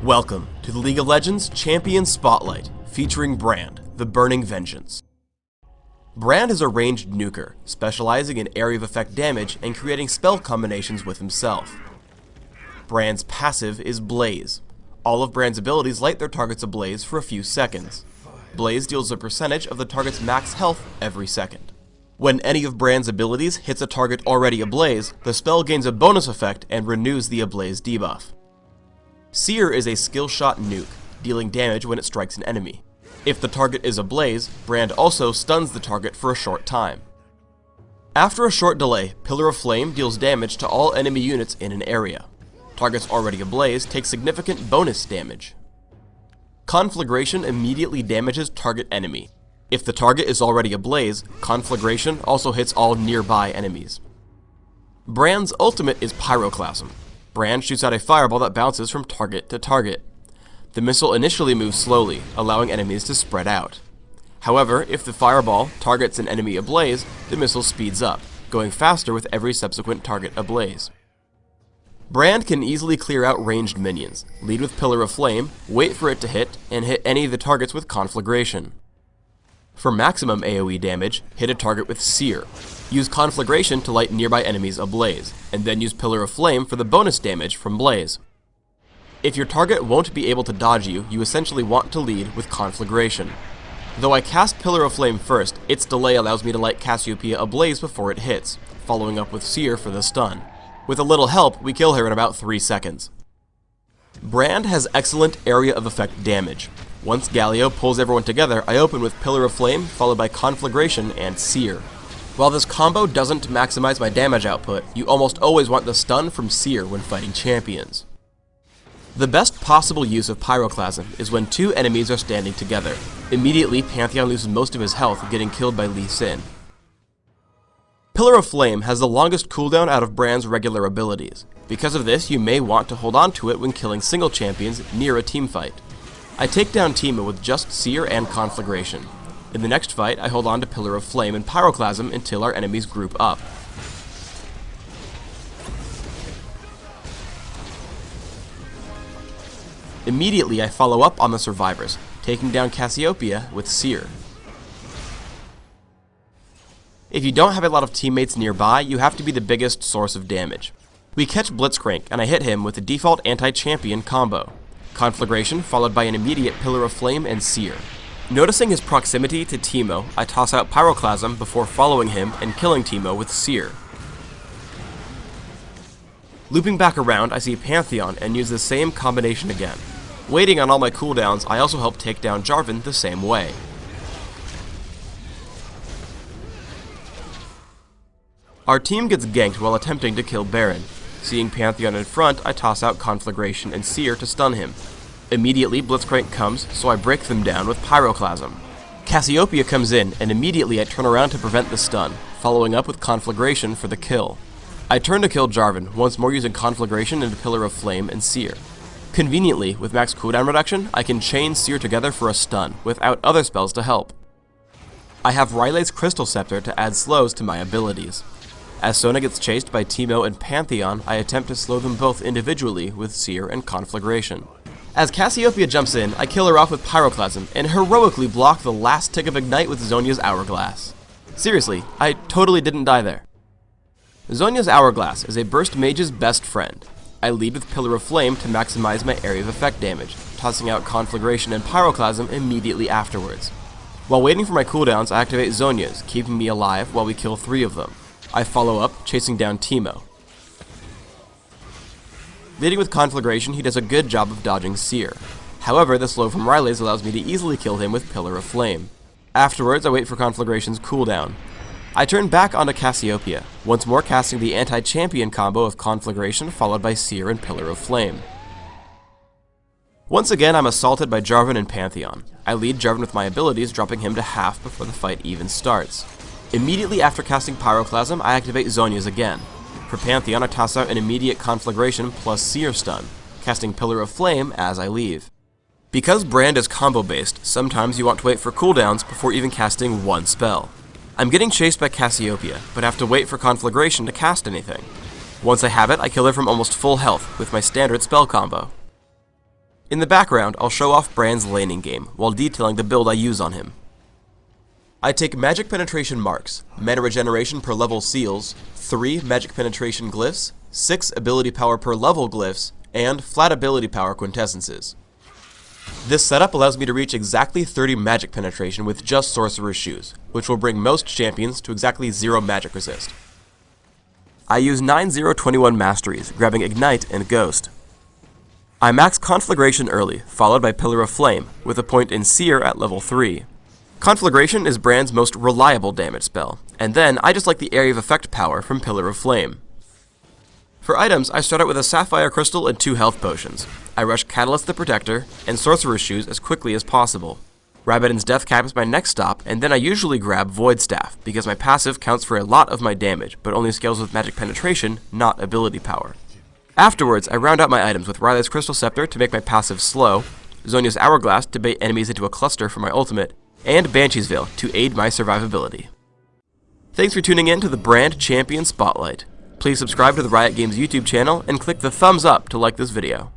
Welcome to the League of Legends Champion Spotlight, featuring Brand, the Burning Vengeance. Brand is a ranged nuker, specializing in area of effect damage and creating spell combinations with himself. Brand's passive is Blaze. All of Brand's abilities light their targets ablaze for a few seconds. Blaze deals a percentage of the target's max health every second. When any of Brand's abilities hits a target already ablaze, the spell gains a bonus effect and renews the ablaze debuff. Seer is a skill shot nuke, dealing damage when it strikes an enemy. If the target is ablaze, Brand also stuns the target for a short time. After a short delay, Pillar of Flame deals damage to all enemy units in an area. Targets already ablaze take significant bonus damage. Conflagration immediately damages target enemy. If the target is already ablaze, Conflagration also hits all nearby enemies. Brand's ultimate is Pyroclasm. Brand shoots out a fireball that bounces from target to target. The missile initially moves slowly, allowing enemies to spread out. However, if the fireball targets an enemy ablaze, the missile speeds up, going faster with every subsequent target ablaze. Brand can easily clear out ranged minions, lead with Pillar of Flame, wait for it to hit, and hit any of the targets with Conflagration. For maximum AoE damage, hit a target with Seer. Use Conflagration to light nearby enemies ablaze, and then use Pillar of Flame for the bonus damage from Blaze. If your target won't be able to dodge you, you essentially want to lead with Conflagration. Though I cast Pillar of Flame first, its delay allows me to light Cassiopeia ablaze before it hits, following up with Seer for the stun. With a little help, we kill her in about 3 seconds. Brand has excellent area of effect damage. Once Galio pulls everyone together, I open with Pillar of Flame, followed by Conflagration and Seer. While this combo doesn't maximize my damage output, you almost always want the stun from Seer when fighting champions. The best possible use of Pyroclasm is when two enemies are standing together. Immediately, Pantheon loses most of his health, getting killed by Lee Sin. Pillar of Flame has the longest cooldown out of Brand's regular abilities. Because of this, you may want to hold on to it when killing single champions near a teamfight. I take down Teemo with just Seer and Conflagration. In the next fight, I hold on to Pillar of Flame and Pyroclasm until our enemies group up. Immediately, I follow up on the survivors, taking down Cassiopeia with Seer. If you don't have a lot of teammates nearby, you have to be the biggest source of damage. We catch Blitzcrank, and I hit him with the default anti-champion combo. Conflagration followed by an immediate Pillar of Flame and Seer. Noticing his proximity to Teemo, I toss out Pyroclasm before following him and killing Teemo with Seer. Looping back around, I see Pantheon and use the same combination again. Waiting on all my cooldowns, I also help take down Jarvan the same way. Our team gets ganked while attempting to kill Baron. Seeing Pantheon in front, I toss out Conflagration and Seer to stun him. Immediately, Blitzcrank comes, so I break them down with Pyroclasm. Cassiopeia comes in, and immediately I turn around to prevent the stun, following up with Conflagration for the kill. I turn to kill Jarvan, once more using Conflagration and Pillar of Flame and Seer. Conveniently, with max cooldown reduction, I can chain Seer together for a stun, without other spells to help. I have Rylai's Crystal Scepter to add slows to my abilities. As Sona gets chased by Teemo and Pantheon, I attempt to slow them both individually with Seer and Conflagration. As Cassiopeia jumps in, I kill her off with Pyroclasm, and heroically block the last tick of Ignite with Zhonya's Hourglass. Seriously, I totally didn't die there. Zhonya's Hourglass is a burst mage's best friend. I lead with Pillar of Flame to maximize my area of effect damage, tossing out Conflagration and Pyroclasm immediately afterwards. While waiting for my cooldowns, I activate Zhonya's, keeping me alive while we kill 3 of them. I follow up, chasing down Teemo. Leading with Conflagration, he does a good job of dodging Seer. However, the slow from Rylai's allows me to easily kill him with Pillar of Flame. Afterwards, I wait for Conflagration's cooldown. I turn back onto Cassiopeia, once more casting the anti-champion combo of Conflagration followed by Seer and Pillar of Flame. Once again, I'm assaulted by Jarvan and Pantheon. I lead Jarvan with my abilities, dropping him to half before the fight even starts. Immediately after casting Pyroclasm, I activate Zhonya's again. For Pantheon, I toss out an immediate Conflagration plus Seer stun, casting Pillar of Flame as I leave. Because Brand is combo based, sometimes you want to wait for cooldowns before even casting one spell. I'm getting chased by Cassiopeia, but have to wait for Conflagration to cast anything. Once I have it, I kill her from almost full health with my standard spell combo. In the background, I'll show off Brand's laning game, while detailing the build I use on him. I take Magic Penetration Marks, Mana Regeneration per level seals, 3 Magic Penetration Glyphs, 6 Ability Power per level Glyphs, and Flat Ability Power Quintessences. This setup allows me to reach exactly 30 Magic Penetration with just Sorcerer's Shoes, which will bring most champions to exactly 0 Magic Resist. I use 9-0-21 Masteries, grabbing Ignite and Ghost. I max Conflagration early, followed by Pillar of Flame, with a point in Seer at level 3. Conflagration is Brand's most reliable damage spell, and then I just like the Area of Effect power from Pillar of Flame. For items, I start out with a Sapphire Crystal and 2 health potions. I rush Catalyst the Protector and Sorcerer's Shoes as quickly as possible. Rabadon's Death Cap is my next stop, and then I usually grab Void Staff, because my passive counts for a lot of my damage, but only scales with Magic Penetration, not Ability Power. Afterwards, I round out my items with Riley's Crystal Scepter to make my passive slow, Zhonya's Hourglass to bait enemies into a cluster for my ultimate, and Banshee's Veil to aid my survivability. Thanks for tuning in to the Brand Champion Spotlight. Please subscribe to the Riot Games YouTube channel and click the thumbs up to like this video.